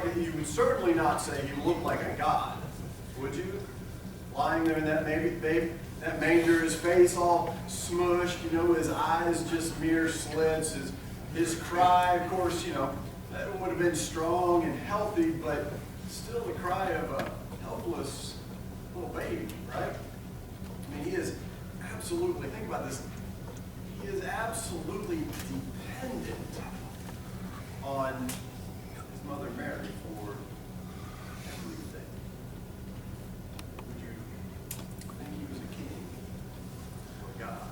like you would certainly not say he looked like a god, would you? Lying there in that that manger, his face all smushed, his eyes just mere slits, his cry, of course, that would have been strong and healthy, but still the cry of a helpless little baby, right? I mean, he is absolutely, think about this, he is absolutely dependent on his mother Mary for everything. Would you think he was a king or God?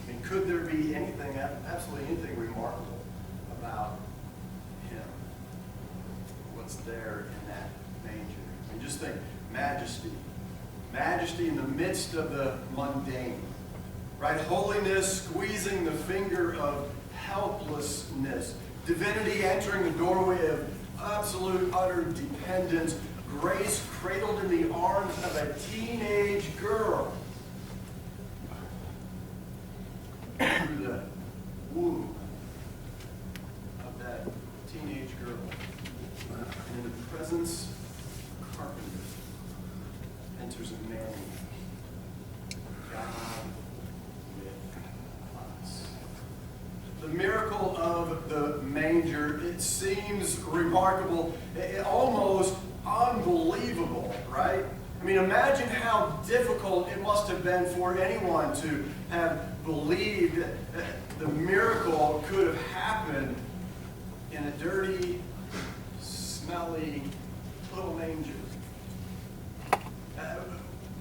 I mean, could there be anything, absolutely anything remarkable about him? What's there in that manger? I mean, just think, majesty. Majesty in the midst of the mundane. Right? Holiness squeezing the finger of helplessness. Divinity entering the doorway of absolute, utter dependence. Grace cradled in the arms of a teenage girl. Through the womb of that teenage girl. And in the presence of a carpenter enters a man. God with us. The miracle of the manger, it seems remarkable, almost unbelievable, right? I mean, imagine how difficult it must have been for anyone to have believed that the miracle could have happened in a dirty, smelly little manger.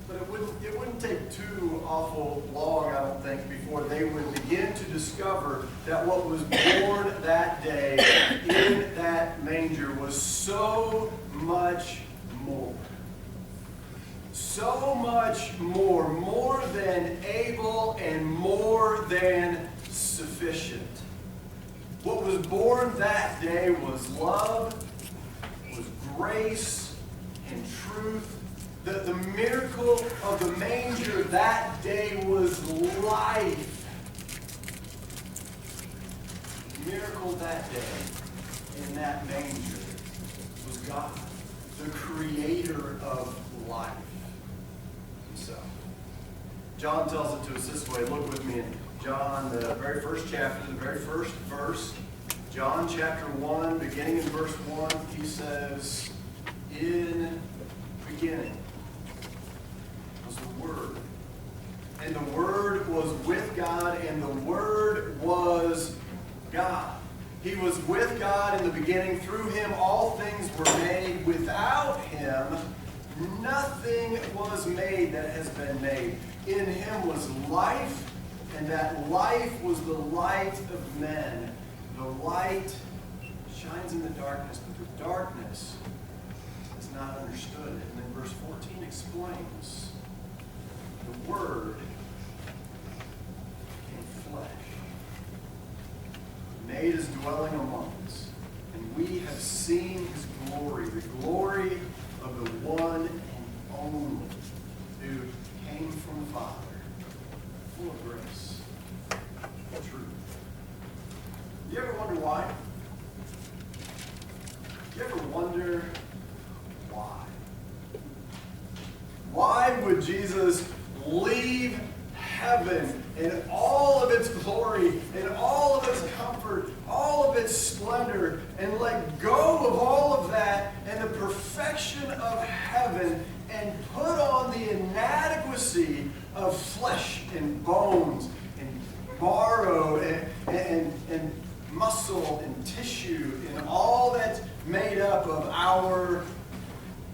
But it wouldn't take too awful long, I don't think, before they would begin to discover that what was born that day in that manger was so much more. So much more. More than able and more than sufficient. What was born that day was love, was grace, and truth. The miracle of the manger that day was life. The miracle that day in that manger was God, the creator of life himself. John tells it to us this way. Look with me in John, the very first chapter, the very first verse. John chapter 1, beginning in verse 1, he says, in the beginning was the Word. And the Word was with God, and the Word was God. He was with God in the beginning. Through him all things were made. Without him nothing was made that has been made. In him was life, and that life was the light of men. The light shines in the darkness, but the darkness has not understood it. And then verse 14 explains the Word became flesh, made his dwelling among us, and we have seen his glory, the glory of the one and only who came from the Father, full of grace and truth. Do you ever wonder why? Do you ever wonder why? Why would Jesus leave heaven in all of its glory, in all of its comfort, all of its splendor, and let go of all of that and the perfection of heaven and put on the inadequacy of flesh and bones and marrow and muscle and tissue and all that's made up of our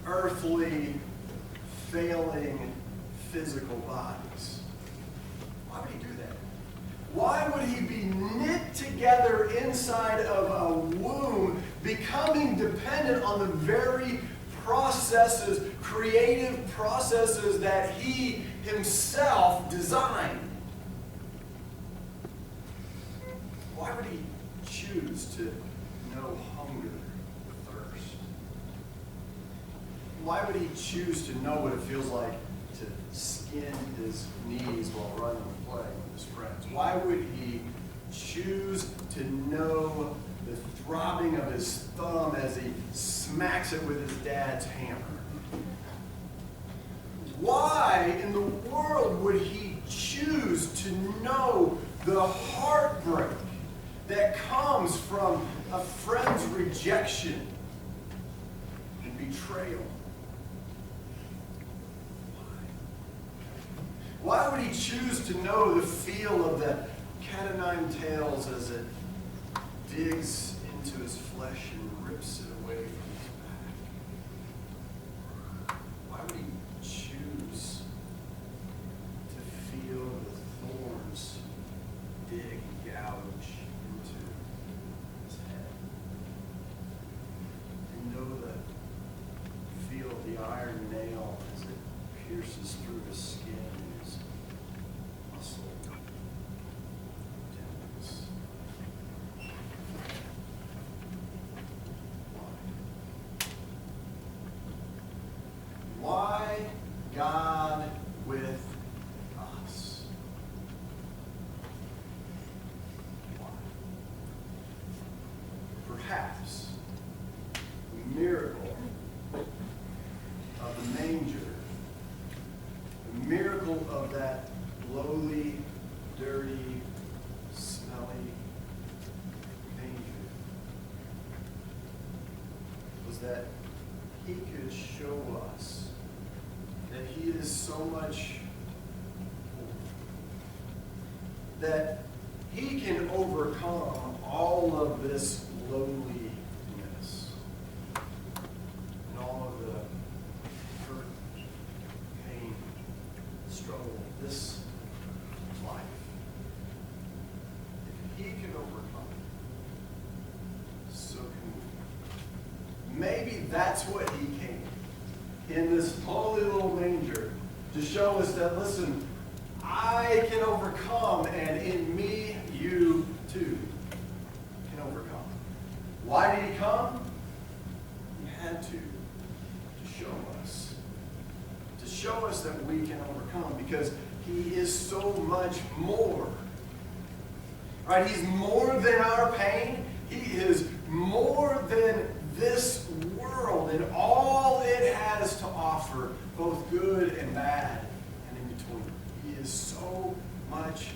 earthly, failing, physical bodies? Why would he do that? Why would he be knit together inside of a womb, becoming dependent on the very processes, creative processes that he himself designed? Why would he choose to know hunger, thirst? Why would he choose to know what it feels like to skin his knees while running and playing with his friends? Why would he choose to know the throbbing of his thumb as he smacks it with his dad's hammer. Why in the world would he choose to know the heartbreak that comes from a friend's rejection and betrayal? Why would he choose to know the feel of the cat o' nine tails as it digs into his flesh and rips it away from his back? Why would he choose to feel the thorns dig and gouge into his head? And know the feel of the iron nail as it pierces through his skin and his muscle tendons. Why God with us? Why? Perhaps the miracle of the manger, the miracle of that lowly, dirty, smelly manger, was that he could show us that he is so much more, that he can overcome all of this lowliness and all of the hurt, pain, struggle of this life. If he can overcome it, so can we. Maybe that's what he came in this holy little manger to show us that, listen, I can overcome, and in me, you too can overcome. Why did he come? He had to show us. To show us that we can overcome, because he is so much more. Right? He's more than our pain. He is more than this world and all it has to offer, both good and bad and in between. He is so much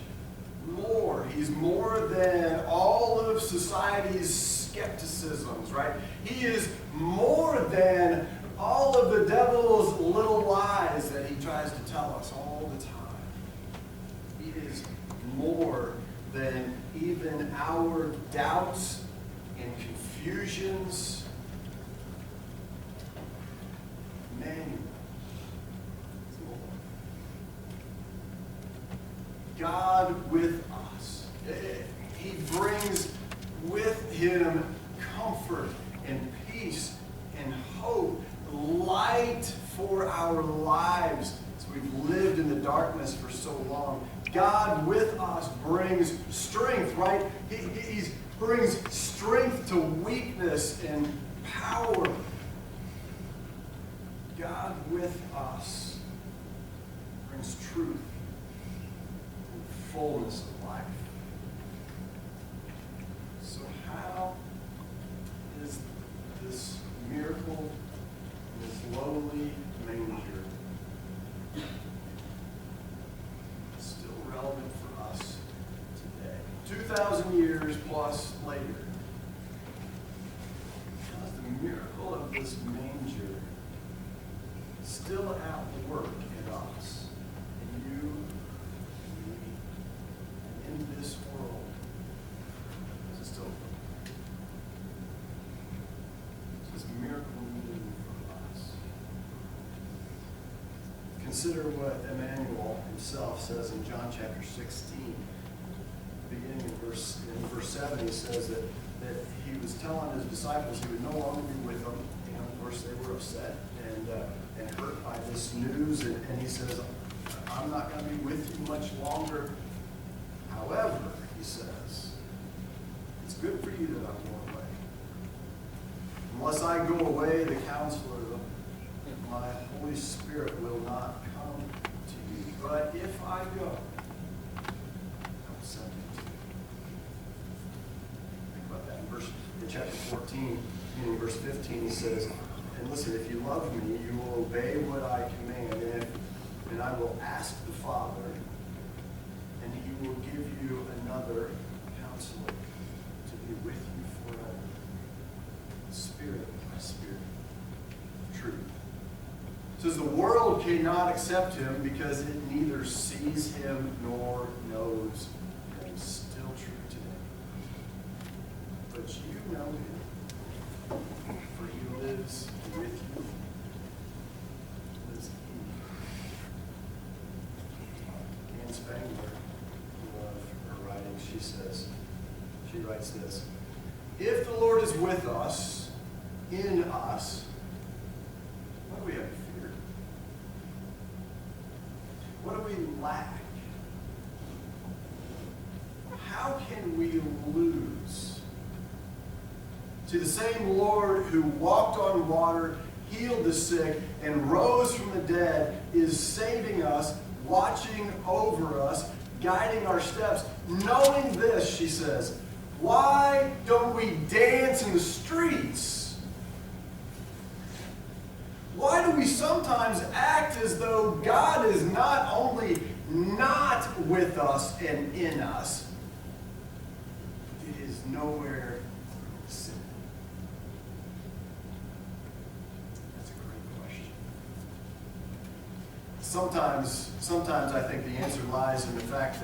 more. He's more than all of society's skepticisms, right? He is more than all of the devil's little lies that he tries to tell us all the time. He is more than even our doubts and confusions. Emmanuel is more. God with us. He brings with him comfort and peace and hope, light for our lives as we've lived in the darkness for so long. God with us brings strength, right? He brings strength to weakness and power. God with us brings truth and fullness of life. So how is this miracle, this lowly manger, still relevant for us today? 2,000 years plus later. How is the miracle of this manger still at work in us, in you, in me, and in this world? Is it still? Is this miracle new for us? Consider what Emmanuel himself says in John chapter 16. Beginning in verse 7, he says that he was telling his disciples he would no longer be with them. And of course, they were upset and hurt by this news. And he says, I'm not going to be with you much longer. However, he says, it's good for you that I'm going away. Unless I go away, the Counselor, my Holy Spirit, will not come to you. But if I go, I will send him to you. Think about that in verse chapter 14, in verse 15, he says, and listen, if you love me, you will obey what I command, and I will ask the Father, and he will give you another counselor to be with you forever. The Spirit of my Spirit. Truth. It says the world cannot accept him because it neither sees him nor knows him. Still true today. But you know him, for he lives with you. Lives in you. Anne Spangler, I love her writing. She writes this: if the Lord is with us, in us, what do we have to fear? What do we lack? How can we lose? To the same Lord who walked on water, healed the sick, and rose from the dead is saving us, watching over us, guiding our steps. Knowing this, she says, why don't we dance in the streets? Why do we sometimes act as though God is not only not with us and in us, but it is nowhere in the city? That's a great question. Sometimes I think the answer lies in the fact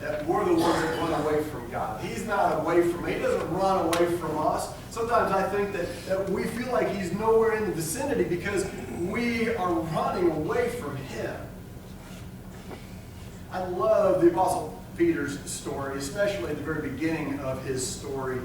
that we're the ones that run away from God. He's not away from me. He doesn't run away from us. Sometimes I think that we feel like he's nowhere in the vicinity because we are running away from him. I love the Apostle Peter's story, especially at the very beginning of his story.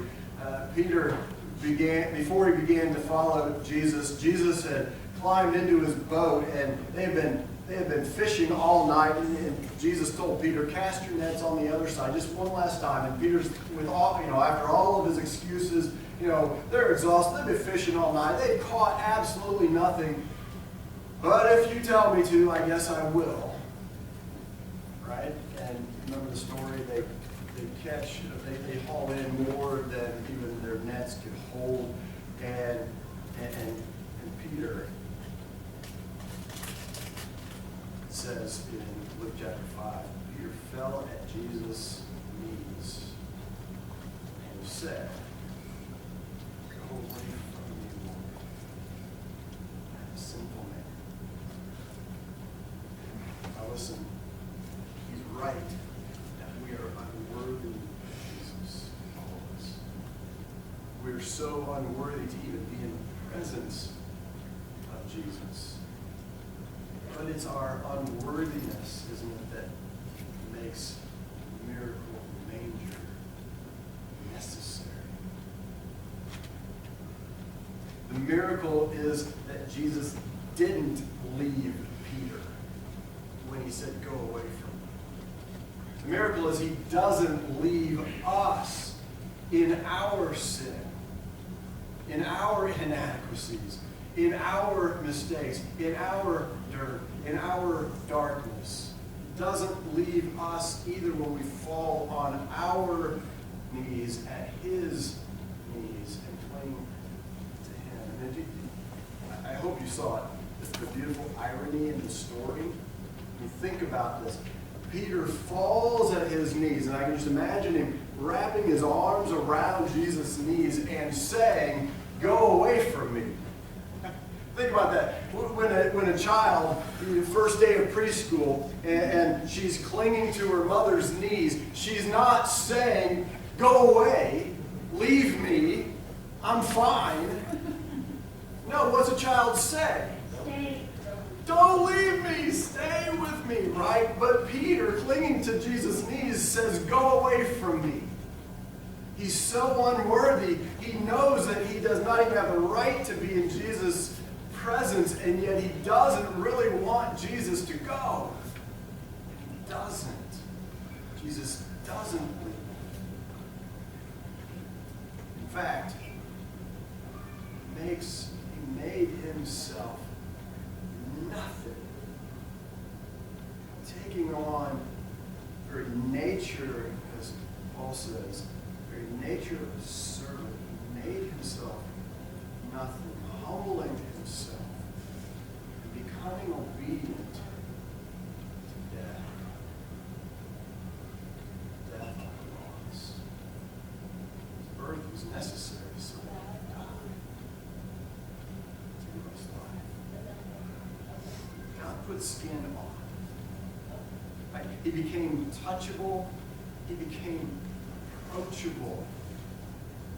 Peter before he began to follow Jesus, Jesus had climbed into his boat, and they had been fishing all night, and Jesus told Peter, cast your nets on the other side just one last time. And Peter's, with all, after all of his excuses, they're exhausted. They've been fishing all night. They've caught absolutely nothing. But if you tell me to, I guess I will. Right? And remember the story? They haul in more than even their nets could hold. And Peter says in Luke chapter 5, Peter fell at Jesus' knees and said, go away from me, Lord. I'm a sinful man. Now listen, he's right that we are unworthy of Jesus, all of us. We're so unworthy to even be in the presence of Jesus. But it's our unworthiness, isn't it, that makes the miracle of the manger necessary. The miracle is that Jesus didn't leave Peter when he said, go away from me. The miracle is he doesn't leave us in our sin, in our inadequacies, in our mistakes, in our dirt, in our darkness. He doesn't leave us either when we fall on our knees, at his knees, and cling to him. And I hope you saw it, the beautiful irony in the story. You think about this. Peter falls at his knees, and I can just imagine him wrapping his arms around Jesus' knees and saying, go away from me. Think about that. When a child, the first day of preschool, and she's clinging to her mother's knees, she's not saying, go away, leave me, I'm fine. No, what's a child say? Stay. Don't leave me, stay with me, right? But Peter, clinging to Jesus' knees, says, go away from me. He's so unworthy, he knows that he does not even have the right to be in Jesus' presence, and yet he doesn't really want Jesus to go. He doesn't. Jesus doesn't leave. In fact, he made himself nothing, taking on the very nature, as Paul says, the very nature of a servant. He made himself nothing, humbling himself, and becoming obedient to death. Death on the cross. His birth was necessary so that he could die to give us life. God put skin on. Right? He became touchable. He became approachable.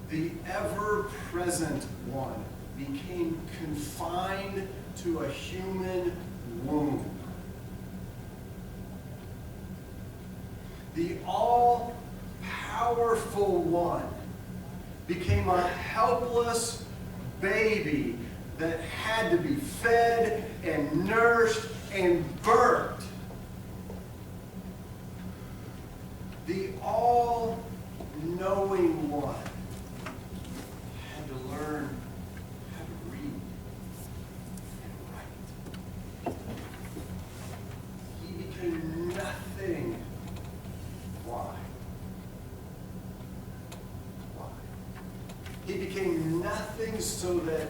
The ever-present one became confined to a human womb. The all-powerful one became a helpless baby that had to be fed and nursed and birthed. The all-knowing one had to learn how to read and write. He became nothing. Why? Why? He became nothing so that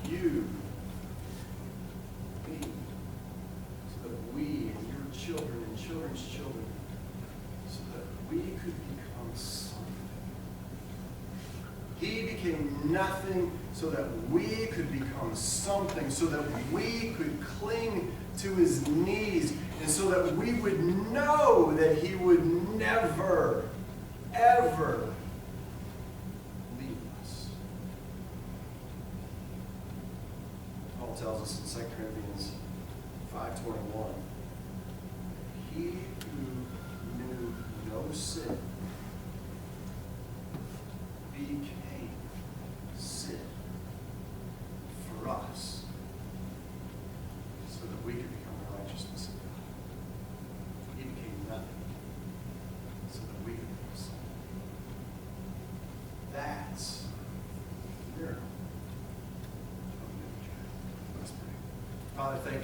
you, me, so that we and your children and children's children, so that we could become something. He became nothing so that we could become something, so that we could cling to his knees, and so that we would know that he would never, ever leave us. Paul tells us in 2 Corinthians 5:21, he who knew no sin became sin for us, so that we could become the righteousness of God. He became nothing, so that we could become something. That's a miracle of Manger. Let's pray. Father, thank